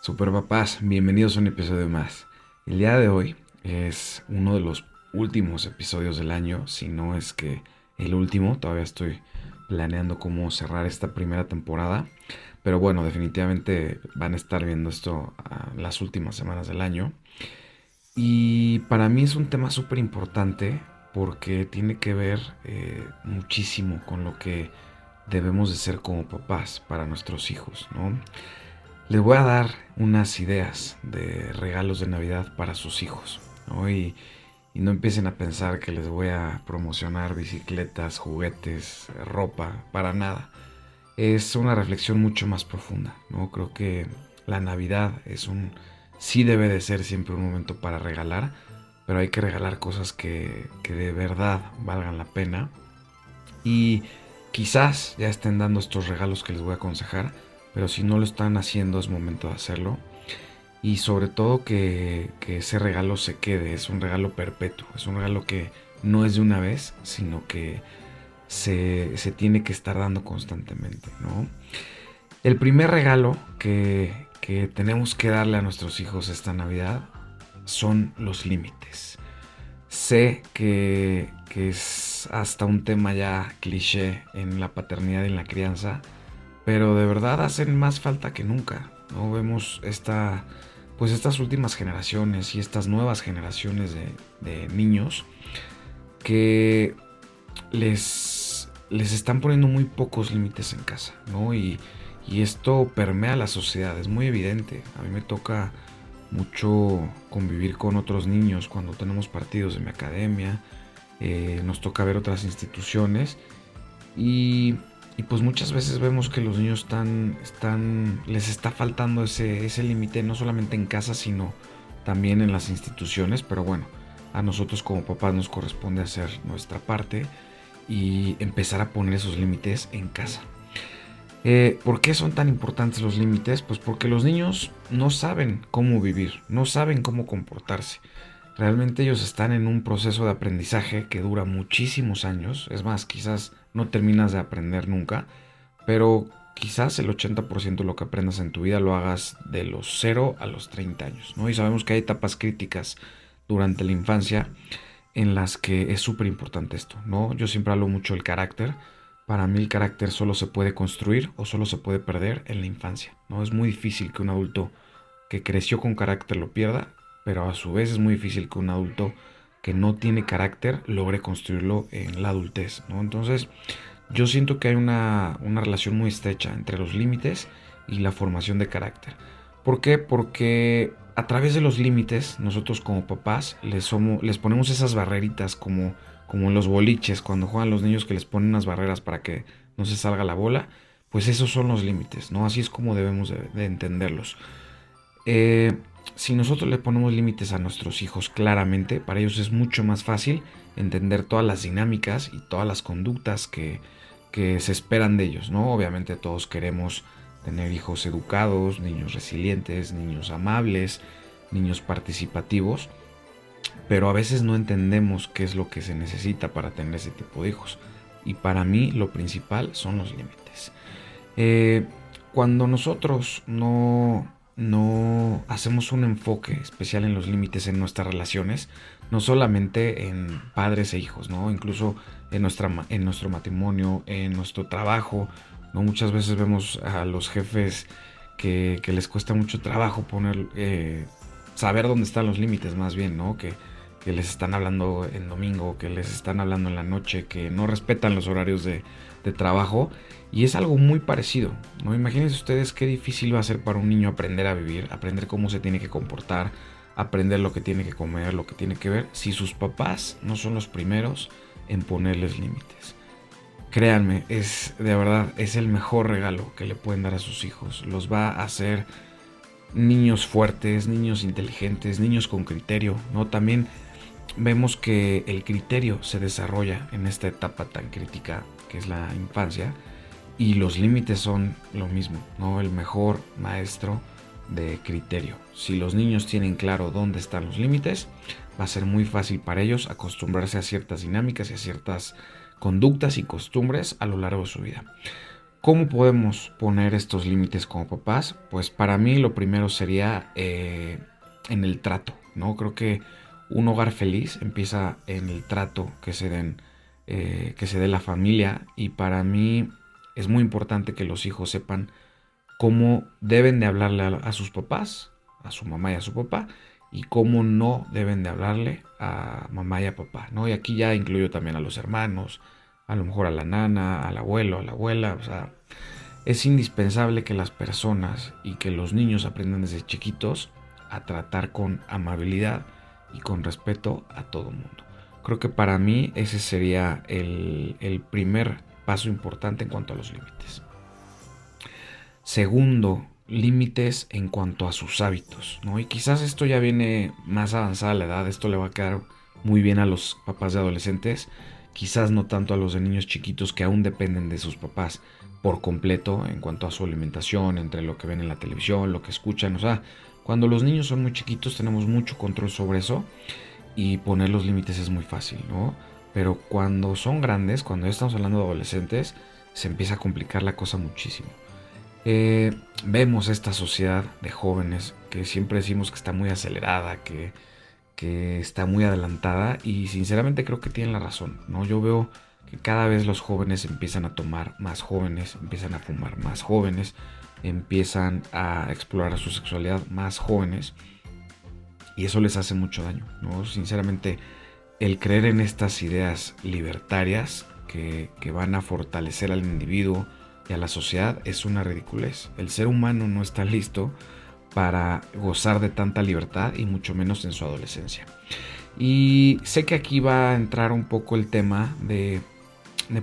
Super papás, bienvenidos a un episodio más. El día de hoy es uno de los últimos episodios del año, si no es que el último. Todavía estoy planeando cómo cerrar esta primera temporada, pero bueno, definitivamente van a estar viendo esto las últimas semanas del año. Y para mí es un tema súper importante porque tiene que ver muchísimo con lo que debemos de ser como papás para nuestros hijos, ¿no? Les voy a dar unas ideas de regalos de Navidad para sus hijos, ¿no? Y no empiecen a pensar que les voy a promocionar bicicletas, juguetes, ropa, para nada. Es una reflexión mucho más profunda, ¿no? Creo que la Navidad sí debe de ser siempre un momento para regalar, pero hay que regalar cosas que de verdad valgan la pena. Y quizás ya estén dando estos regalos que les voy a aconsejar, pero si no lo están haciendo es momento de hacerlo. Y sobre todo que ese regalo se quede, es un regalo perpetuo, es un regalo que no es de una vez, sino que se tiene que estar dando constantemente, ¿no? El primer regalo que tenemos que darle a nuestros hijos esta Navidad son los límites. Sé que es hasta un tema ya cliché en la paternidad y en la crianza, pero de verdad hacen más falta que nunca, ¿no? Vemos pues estas últimas generaciones y estas nuevas generaciones de niños que les están poniendo muy pocos límites en casa, ¿no? Y esto permea la sociedad, es muy evidente. A mí me toca mucho convivir con otros niños cuando tenemos partidos de mi academia, nos toca ver otras instituciones y, y pues muchas veces vemos que los niños les está faltando ese límite, no solamente en casa, sino también en las instituciones, pero bueno, a nosotros como papás nos corresponde hacer nuestra parte y empezar a poner esos límites en casa. ¿Por qué son tan importantes los límites? Pues porque los niños no saben cómo vivir, no saben cómo comportarse. Realmente ellos están en un proceso de aprendizaje que dura muchísimos años. Es más, quizás no terminas de aprender nunca, pero quizás el 80% de lo que aprendas en tu vida lo hagas de los 0 a los 30 años, ¿no? Y sabemos que hay etapas críticas durante la infancia en las que es súper importante esto, ¿no? Yo siempre hablo mucho del carácter. Para mí el carácter solo se puede construir o solo se puede perder en la infancia, ¿no? Es muy difícil que un adulto que creció con carácter lo pierda, pero a su vez es muy difícil que un adulto que no tiene carácter logre construirlo en la adultez, ¿no? Entonces, yo siento que hay una relación muy estrecha entre los límites y la formación de carácter. ¿Por qué? Porque a través de los límites, nosotros como papás les ponemos esas barreritas como en los boliches, cuando juegan los niños que les ponen unas barreras para que no se salga la bola, pues esos son los límites, ¿no? Así es como debemos de entenderlos. Eh, si nosotros le ponemos límites a nuestros hijos claramente, para ellos es mucho más fácil entender todas las dinámicas y todas las conductas que se esperan de ellos, ¿no? Obviamente todos queremos tener hijos educados, niños resilientes, niños amables, niños participativos, pero a veces no entendemos qué es lo que se necesita para tener ese tipo de hijos. Y para mí lo principal son los límites. Eh, Cuando nosotros no hacemos un enfoque especial en los límites en nuestras relaciones, no solamente en padres e hijos, ¿no? Incluso en nuestro matrimonio, en nuestro trabajo, ¿no? Muchas veces vemos a los jefes que les cuesta mucho trabajo saber dónde están los límites más bien, ¿no? Que les están hablando en domingo, que les están hablando en la noche, que no respetan los horarios de trabajo. Y es algo muy parecido, ¿no? Imagínense ustedes qué difícil va a ser para un niño aprender a vivir, aprender cómo se tiene que comportar, aprender lo que tiene que comer, lo que tiene que ver, si sus papás no son los primeros en ponerles límites. Créanme, de verdad, es el mejor regalo que le pueden dar a sus hijos. Los va a hacer niños fuertes, niños inteligentes, niños con criterio, ¿no? También vemos que el criterio se desarrolla en esta etapa tan crítica que es la infancia y los límites son lo mismo, ¿no? El mejor maestro de criterio. Si los niños tienen claro dónde están los límites, va a ser muy fácil para ellos acostumbrarse a ciertas dinámicas y a ciertas conductas y costumbres a lo largo de su vida. ¿Cómo podemos poner estos límites como papás? Pues para mí lo primero sería en el trato, ¿no? Creo que un hogar feliz empieza en el trato que se dé la familia, y para mí es muy importante que los hijos sepan cómo deben de hablarle a sus papás, a su mamá y a su papá, y cómo no deben de hablarle a mamá y a papá, ¿no? Y aquí ya incluyo también a los hermanos, a lo mejor a la nana, al abuelo, a la abuela, o sea, es indispensable que las personas y que los niños aprendan desde chiquitos a tratar con amabilidad y con respeto a todo mundo. Creo que para mí ese sería el primer paso importante en cuanto a los límites. Segundo, límites en cuanto a sus hábitos, ¿no? Y quizás esto ya viene más avanzada la edad, esto le va a quedar muy bien a los papás de adolescentes, quizás no tanto a los de niños chiquitos que aún dependen de sus papás por completo en cuanto a su alimentación, entre lo que ven en la televisión, lo que escuchan, o sea, cuando los niños son muy chiquitos tenemos mucho control sobre eso y poner los límites es muy fácil, ¿no? Pero cuando son grandes, cuando ya estamos hablando de adolescentes, se empieza a complicar la cosa muchísimo. Vemos esta sociedad de jóvenes que siempre decimos que está muy acelerada, que está muy adelantada, y sinceramente creo que tienen la razón, ¿no? Yo veo que cada vez los jóvenes empiezan a tomar más jóvenes, empiezan a fumar más jóvenes, empiezan a explorar su sexualidad más jóvenes, y eso les hace mucho daño, ¿no? Sinceramente, el creer en estas ideas libertarias que van a fortalecer al individuo y a la sociedad es una ridiculez. El ser humano no está listo para gozar de tanta libertad y mucho menos en su adolescencia. Y sé que aquí va a entrar un poco el tema de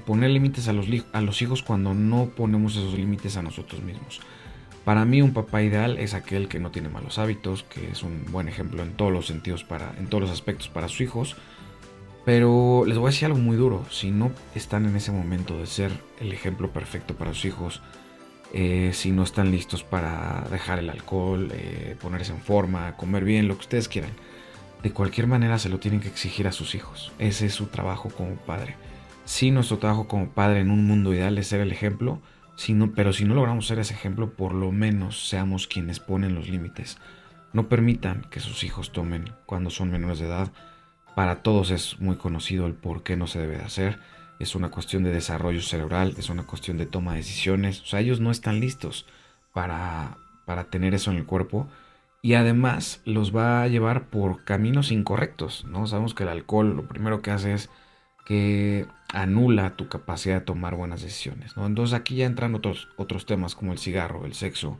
poner límites a los hijos cuando no ponemos esos límites a nosotros mismos. Para mí un papá ideal es aquel que no tiene malos hábitos, que es un buen ejemplo en todos los sentidos, en todos los aspectos para sus hijos. Pero les voy a decir algo muy duro: si no están en ese momento de ser el ejemplo perfecto para sus hijos, si no están listos para dejar el alcohol, ponerse en forma, comer bien, lo que ustedes quieran, de cualquier manera se lo tienen que exigir a sus hijos. Ese es su trabajo como padre. Sí, nuestro trabajo como padre en un mundo ideal es ser el ejemplo, pero si no logramos ser ese ejemplo, por lo menos seamos quienes ponen los límites. No permitan que sus hijos tomen cuando son menores de edad. Para todos es muy conocido el por qué no se debe de hacer. Es una cuestión de desarrollo cerebral, es una cuestión de toma de decisiones. O sea, ellos no están listos para tener eso en el cuerpo. Y además los va a llevar por caminos incorrectos, ¿no? Sabemos que el alcohol lo primero que hace es que anula tu capacidad de tomar buenas decisiones, ¿no? Entonces aquí ya entran otros temas como el cigarro, el sexo,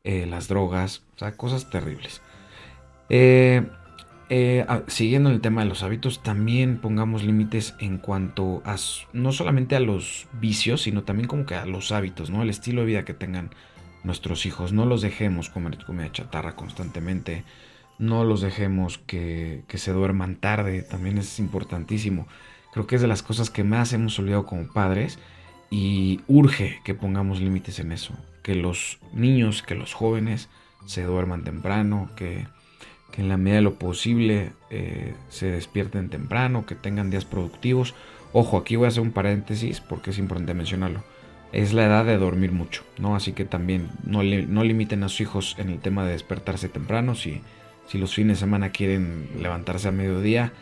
las drogas, o sea, cosas terribles. Eh, Siguiendo el tema de los hábitos, también pongamos límites en cuanto a no solamente a los vicios, sino también como que a los hábitos, ¿no? El estilo de vida que tengan nuestros hijos. No los dejemos comer comida chatarra constantemente. No los dejemos que se duerman tarde. También es importantísimo. Creo que es de las cosas que más hemos olvidado como padres, y urge que pongamos límites en eso. Que los niños, que los jóvenes se duerman temprano, que en la medida de lo posible se despierten temprano, que tengan días productivos. Ojo, aquí voy a hacer un paréntesis porque es importante mencionarlo. Es la edad de dormir mucho, ¿no? Así que también no limiten a sus hijos en el tema de despertarse temprano. Si los fines de semana quieren levantarse a mediodía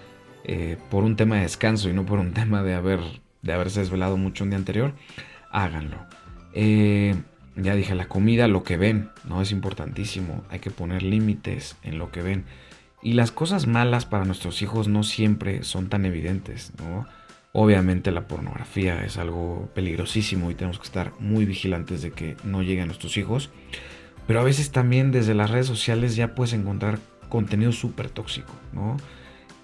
por un tema de descanso y no por un tema de haberse desvelado mucho un día anterior, háganlo. Ya dije, la comida, lo que ven, ¿no? Es importantísimo. Hay que poner límites en lo que ven. Y las cosas malas para nuestros hijos no siempre son tan evidentes, ¿no? Obviamente la pornografía es algo peligrosísimo y tenemos que estar muy vigilantes de que no llegue a nuestros hijos. Pero a veces también desde las redes sociales ya puedes encontrar contenido súper tóxico, ¿no?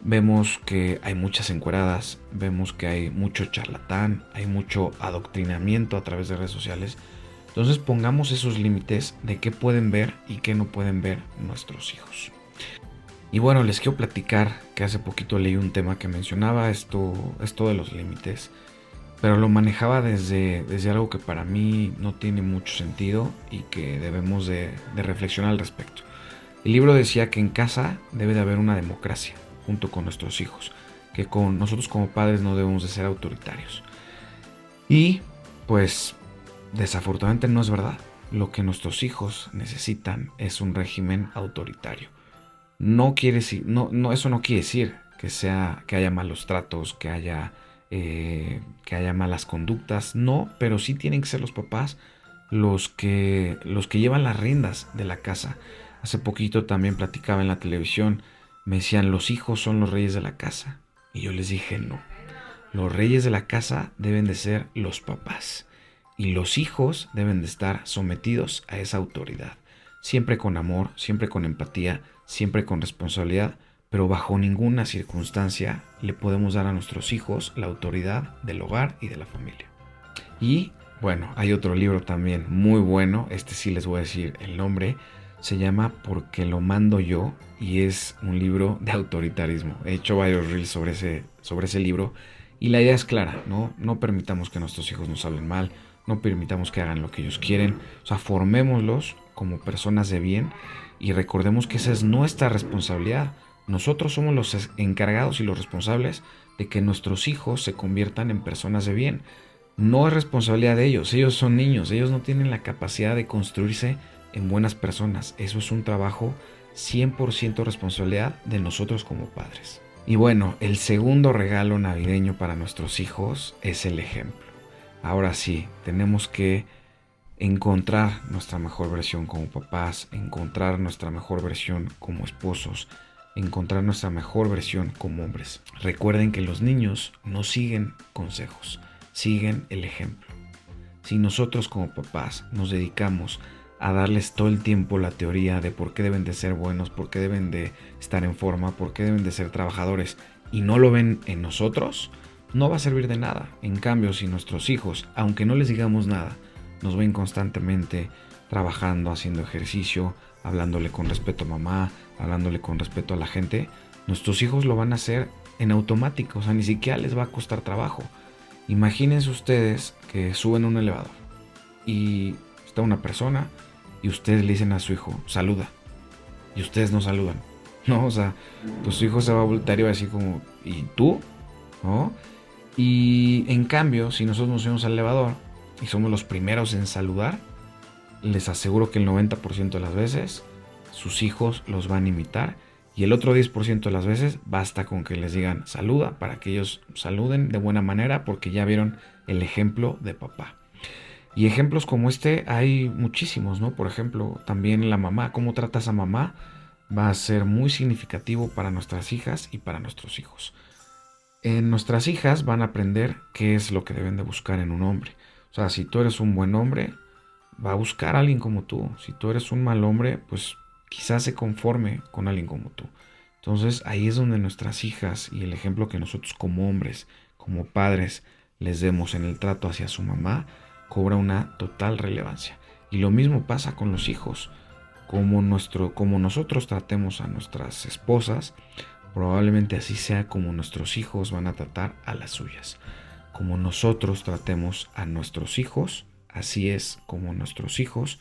Vemos que hay muchas encueradas, vemos que hay mucho charlatán, hay mucho adoctrinamiento a través de redes sociales. Entonces pongamos esos límites de qué pueden ver y qué no pueden ver nuestros hijos. Y bueno, les quiero platicar que hace poquito leí un tema que mencionaba esto de los límites, pero lo manejaba desde algo que para mí no tiene mucho sentido y que debemos de reflexionar al respecto. El libro decía que en casa debe de haber una democracia junto con nuestros hijos, que nosotros como padres no debemos de ser autoritarios. Y pues desafortunadamente no es verdad. Lo que nuestros hijos necesitan es un régimen autoritario. No quiere decir, eso no quiere decir que haya malos tratos, que haya malas conductas, no, pero sí tienen que ser los papás los que llevan las riendas de la casa. Hace poquito también platicaba en la televisión, me decían, los hijos son los reyes de la casa. Y yo les dije, no, los reyes de la casa deben de ser los papás y los hijos deben de estar sometidos a esa autoridad, siempre con amor, siempre con empatía, siempre con responsabilidad, pero bajo ninguna circunstancia le podemos dar a nuestros hijos la autoridad del hogar y de la familia. Y bueno, hay otro libro también muy bueno, este sí les voy a decir el nombre, se llama Porque lo mando yo y es un libro de autoritarismo. He hecho varios reels sobre ese libro y la idea es clara, ¿no? No permitamos que nuestros hijos nos hablen mal, no permitamos que hagan lo que ellos quieren, o sea, formémoslos como personas de bien y recordemos que esa es nuestra responsabilidad. Nosotros somos los encargados y los responsables de que nuestros hijos se conviertan en personas de bien. No es responsabilidad de ellos son niños, ellos no tienen la capacidad de construirse en buenas personas. Eso es un trabajo 100% responsabilidad de nosotros como padres. Y bueno, el segundo regalo navideño para nuestros hijos es el ejemplo. Ahora sí, tenemos que encontrar nuestra mejor versión como papás, encontrar nuestra mejor versión como esposos, encontrar nuestra mejor versión como hombres. Recuerden que los niños no siguen consejos, siguen el ejemplo. Si nosotros como papás nos dedicamos a darles todo el tiempo la teoría de por qué deben de ser buenos, por qué deben de estar en forma, por qué deben de ser trabajadores y no lo ven en nosotros, no va a servir de nada. En cambio, si nuestros hijos, aunque no les digamos nada, nos ven constantemente trabajando, haciendo ejercicio, hablándole con respeto a mamá, hablándole con respeto a la gente, nuestros hijos lo van a hacer en automático, o sea, ni siquiera les va a costar trabajo. Imagínense ustedes que suben un elevador y está una persona y ustedes le dicen a su hijo, saluda, y ustedes no saludan, ¿no? O sea, pues su hijo se va a voltear y va a decir como, ¿y tú? ¿No? Y en cambio, si nosotros nos subimos al elevador y somos los primeros en saludar, les aseguro que el 90% de las veces sus hijos los van a imitar y el otro 10% de las veces basta con que les digan saluda para que ellos saluden de buena manera porque ya vieron el ejemplo de papá. Y ejemplos como este hay muchísimos, ¿no? Por ejemplo, también la mamá, cómo tratas a mamá va a ser muy significativo para nuestras hijas y para nuestros hijos. Nuestras hijas van a aprender qué es lo que deben de buscar en un hombre. O sea, si tú eres un buen hombre, va a buscar a alguien como tú. Si tú eres un mal hombre, pues quizás se conforme con alguien como tú. Entonces ahí es donde nuestras hijas y el ejemplo que nosotros como hombres, como padres, les demos en el trato hacia su mamá, cobra una total relevancia. Y lo mismo pasa con los hijos. Como nosotros tratemos a nuestras esposas, probablemente así sea como nuestros hijos van a tratar a las suyas. Como nosotros tratemos a nuestros hijos, así es como nuestros hijos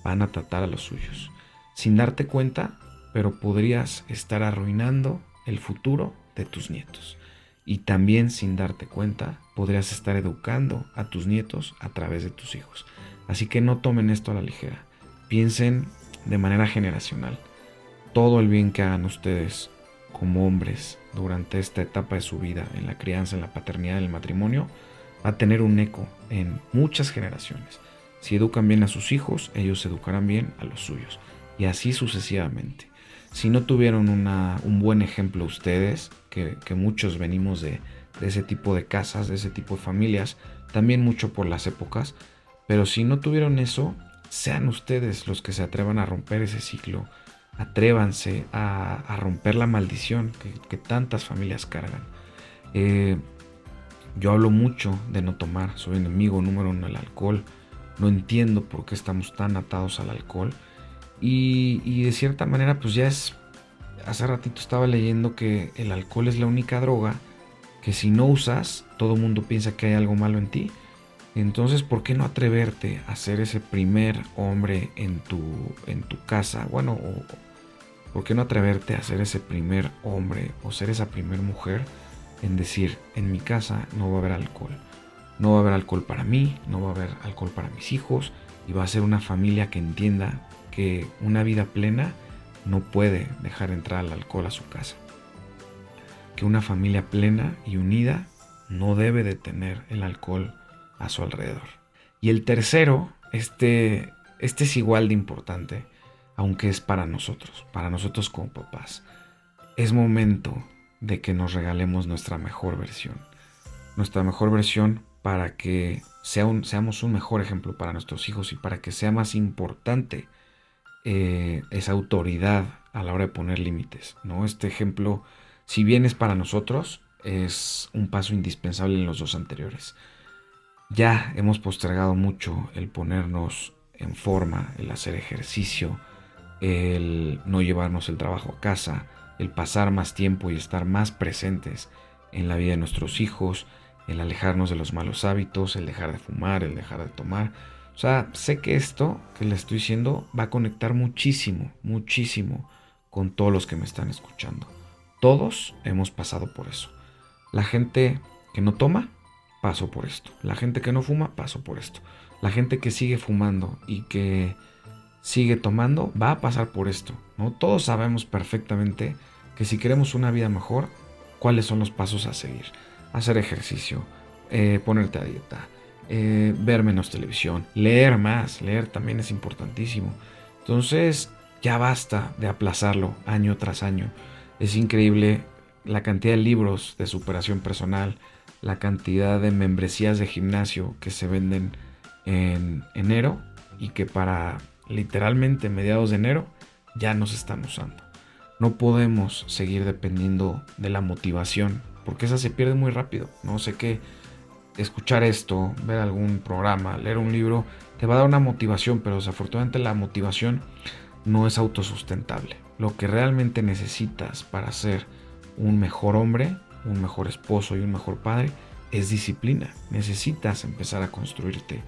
van a tratar a los suyos. Sin darte cuenta, pero podrías estar arruinando el futuro de tus nietos. Y también sin darte cuenta, podrías estar educando a tus nietos a través de tus hijos. Así que no tomen esto a la ligera. Piensen de manera generacional. Todo el bien que hagan ustedes como hombres durante esta etapa de su vida, en la crianza, en la paternidad, en el matrimonio, va a tener un eco en muchas generaciones. Si educan bien a sus hijos, ellos educarán bien a los suyos. Y así sucesivamente. Si no tuvieron un buen ejemplo ustedes, que muchos venimos de ese tipo de casas, de ese tipo de familias, también mucho por las épocas, pero si no tuvieron eso, sean ustedes los que se atrevan a romper ese ciclo. Atrévanse a romper la maldición que tantas familias cargan. Yo hablo mucho de no tomar, soy enemigo número uno del alcohol, no entiendo por qué estamos tan atados al alcohol y de cierta manera pues ya es, hace ratito estaba leyendo que el alcohol es la única droga que si no usas todo el mundo piensa que hay algo malo en ti. Entonces, ¿por qué no atreverte a ser ese primer hombre en tu casa? Bueno, ¿por qué no atreverte a ser ese primer hombre o ser esa primer mujer en decir, en mi casa no va a haber alcohol? No va a haber alcohol para mí, no va a haber alcohol para mis hijos, y va a ser una familia que entienda que una vida plena no puede dejar entrar el alcohol a su casa. Que una familia plena y unida no debe de tener el alcohol a su alrededor. Y el tercero, este es igual de importante, aunque es para nosotros como papás. Es momento de que nos regalemos nuestra mejor versión para que seamos un mejor ejemplo para nuestros hijos y para que sea más importante esa autoridad a la hora de poner límites, ¿no? Este ejemplo, si bien es para nosotros, es un paso indispensable en los dos anteriores. Ya hemos postergado mucho el ponernos en forma, el hacer ejercicio, el no llevarnos el trabajo a casa, el pasar más tiempo y estar más presentes en la vida de nuestros hijos, el alejarnos de los malos hábitos, el dejar de fumar, el dejar de tomar. O sea, sé que esto que le estoy diciendo va a conectar muchísimo, muchísimo con todos los que me están escuchando. Todos hemos pasado por eso. La gente que no toma, pasó por esto. La gente que no fuma, pasó por esto. La gente que sigue fumando y que sigue tomando, va a pasar por esto, ¿no? Todos sabemos perfectamente que si queremos una vida mejor, cuáles son los pasos a seguir. Hacer ejercicio, ponerte a dieta, ver menos televisión, leer más, leer también es importantísimo. Entonces, ya basta de aplazarlo año tras año. Es increíble la cantidad de libros de superación personal, la cantidad de membresías de gimnasio que se venden en enero y que para literalmente mediados de enero ya no se están usando. No podemos seguir dependiendo de la motivación, porque esa se pierde muy rápido. No sé qué, escuchar esto, ver algún programa, leer un libro, te va a dar una motivación, pero desafortunadamente la motivación no es autosustentable. Lo que realmente necesitas para ser un mejor hombre, un mejor esposo y un mejor padre es disciplina. Necesitas empezar a construirte.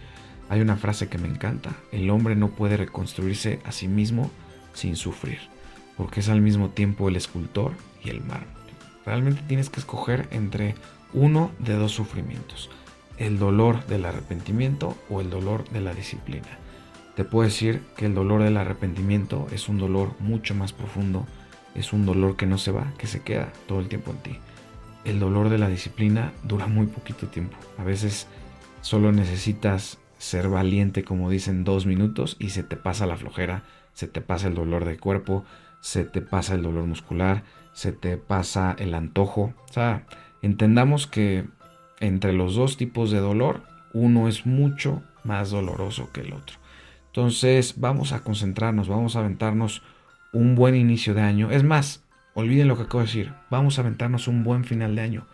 Hay una frase que me encanta: el hombre no puede reconstruirse a sí mismo sin sufrir, porque es al mismo tiempo el escultor y el mármol. Realmente tienes que escoger entre uno de dos sufrimientos: el dolor del arrepentimiento o el dolor de la disciplina. Te puedo decir que el dolor del arrepentimiento es un dolor mucho más profundo, es un dolor que no se va, que se queda todo el tiempo en ti. El dolor de la disciplina dura muy poquito tiempo. A veces solo necesitas ser valiente, como dicen, 2 minutos y se te pasa la flojera, se te pasa el dolor de cuerpo, se te pasa el dolor muscular, se te pasa el antojo. O sea, entendamos que entre los dos tipos de dolor, uno es mucho más doloroso que el otro. Entonces vamos a concentrarnos, vamos a aventarnos un buen inicio de año. Es más, olviden lo que acabo de decir, vamos a aventarnos un buen final de año.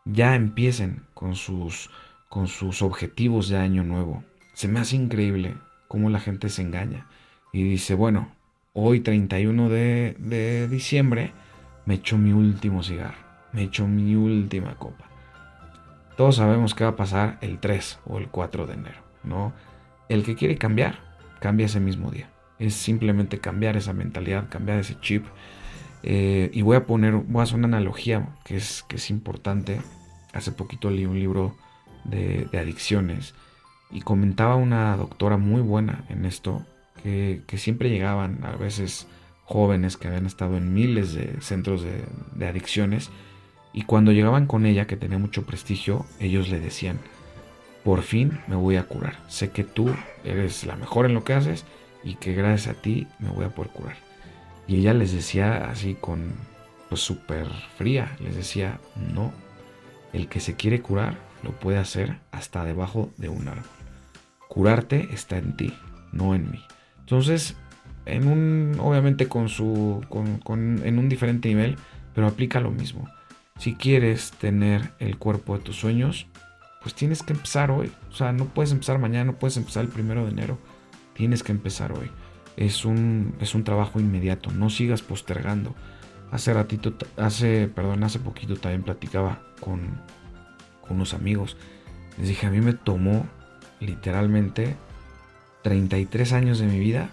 Ya empiecen con sus objetivos de año nuevo. Se me hace increíble cómo la gente se engaña y dice, bueno, hoy 31 de diciembre me echo mi último cigarro, me echo mi última copa. Todos sabemos qué va a pasar el 3 o el 4 de enero, ¿no? El que quiere cambiar, cambia ese mismo día. Es simplemente cambiar esa mentalidad, cambiar ese chip. Y voy a hacer una analogía que es importante. Hace poquito leí un libro de adicciones y comentaba una doctora muy buena en esto, que siempre llegaban a veces jóvenes que habían estado en miles de centros de adicciones, y cuando llegaban con ella, que tenía mucho prestigio, ellos le decían: por fin me voy a curar, sé que tú eres la mejor en lo que haces y que gracias a ti me voy a poder curar. Y ella les decía así pues súper fría, les decía: no, el que se quiere curar lo puede hacer hasta debajo de un árbol. Curarte está en ti, no en mí. Entonces, obviamente en un diferente nivel, pero aplica lo mismo. Si quieres tener el cuerpo de tus sueños, pues tienes que empezar hoy. O sea, no puedes empezar mañana, no puedes empezar el 1 de enero. Tienes que empezar hoy. Es un trabajo inmediato, no sigas postergando. Hace poquito también platicaba con unos amigos. Les dije, a mí me tomó literalmente 33 años de mi vida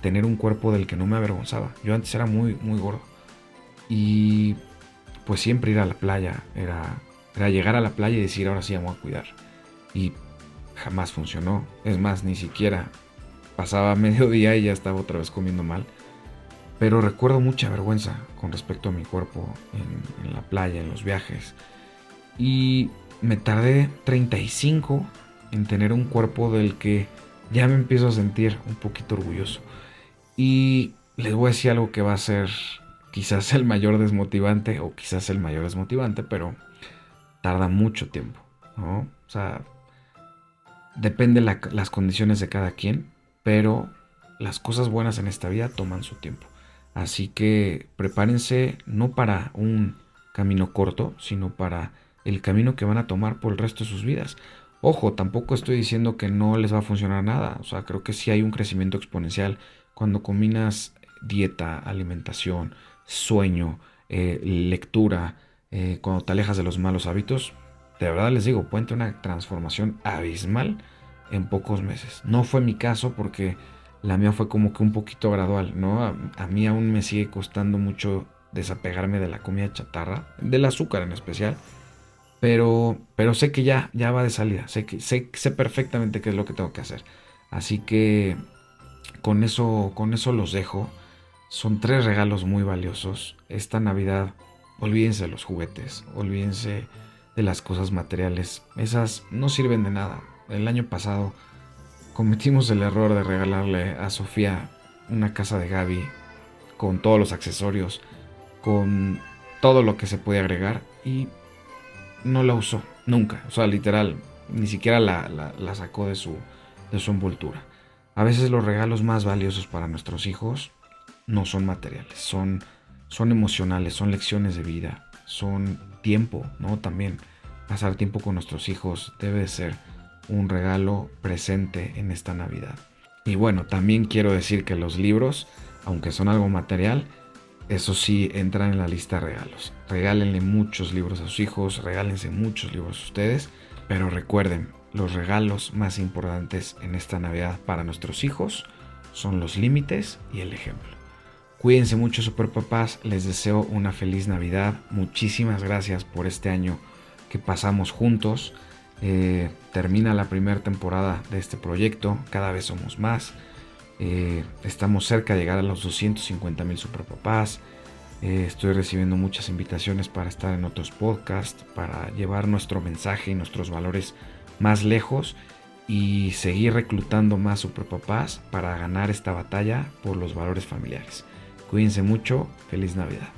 tener un cuerpo del que no me avergonzaba. Yo antes era muy, muy gordo. Y pues siempre ir a la playa era llegar a la playa y decir, ahora sí me voy a cuidar. y jamás funcionó. Es más, ni siquiera pasaba mediodía y ya estaba otra vez comiendo mal. Pero recuerdo mucha vergüenza con respecto a mi cuerpo en la playa, en los viajes. Y me tardé 35 en tener un cuerpo del que ya me empiezo a sentir un poquito orgulloso. Y les voy a decir algo que va a ser quizás el mayor desmotivante o quizás el mayor desmotivante, pero tarda mucho tiempo, ¿no? O sea, depende las condiciones de cada quien, pero las cosas buenas en esta vida toman su tiempo. Así que prepárense no para un camino corto, sino para el camino que van a tomar por el resto de sus vidas. Ojo, tampoco estoy diciendo que no les va a funcionar nada. O sea, creo que sí hay un crecimiento exponencial cuando combinas dieta, alimentación, sueño, lectura, cuando te alejas de los malos hábitos. De verdad les digo, puede tener una transformación abismal en pocos meses. No fue mi caso porque la mía fue como que un poquito gradual, ¿no? A mí aún me sigue costando mucho desapegarme de la comida chatarra, del azúcar en especial, pero sé que ya va de salida, sé perfectamente qué es lo que tengo que hacer. Así que con eso los dejo. Son 3 regalos muy valiosos. Esta Navidad, olvídense de los juguetes, olvídense de las cosas materiales. Esas no sirven de nada. El año pasado cometimos el error de regalarle a Sofía una casa de Gaby con todos los accesorios, con todo lo que se puede agregar y no la usó, nunca. O sea, literal, ni siquiera la sacó de su envoltura. A veces los regalos más valiosos para nuestros hijos no son materiales, son emocionales, son lecciones de vida, son tiempo, ¿no? También pasar tiempo con nuestros hijos debe de ser un regalo presente en esta Navidad. Y bueno, también quiero decir que los libros, aunque son algo material, eso sí entran en la lista de regalos. Regálenle muchos libros a sus hijos, regálense muchos libros a ustedes, pero recuerden, los regalos más importantes en esta Navidad para nuestros hijos son los límites y el ejemplo. Cuídense mucho, super papás, les deseo una feliz Navidad. Muchísimas gracias por este año que pasamos juntos. Termina la primera temporada de este proyecto, cada vez somos más. Estamos cerca de llegar a los 250,000 superpapás. Estoy recibiendo muchas invitaciones para estar en otros podcasts, para llevar nuestro mensaje y nuestros valores más lejos y seguir reclutando más superpapás para ganar esta batalla por los valores familiares. Cuídense mucho, feliz Navidad.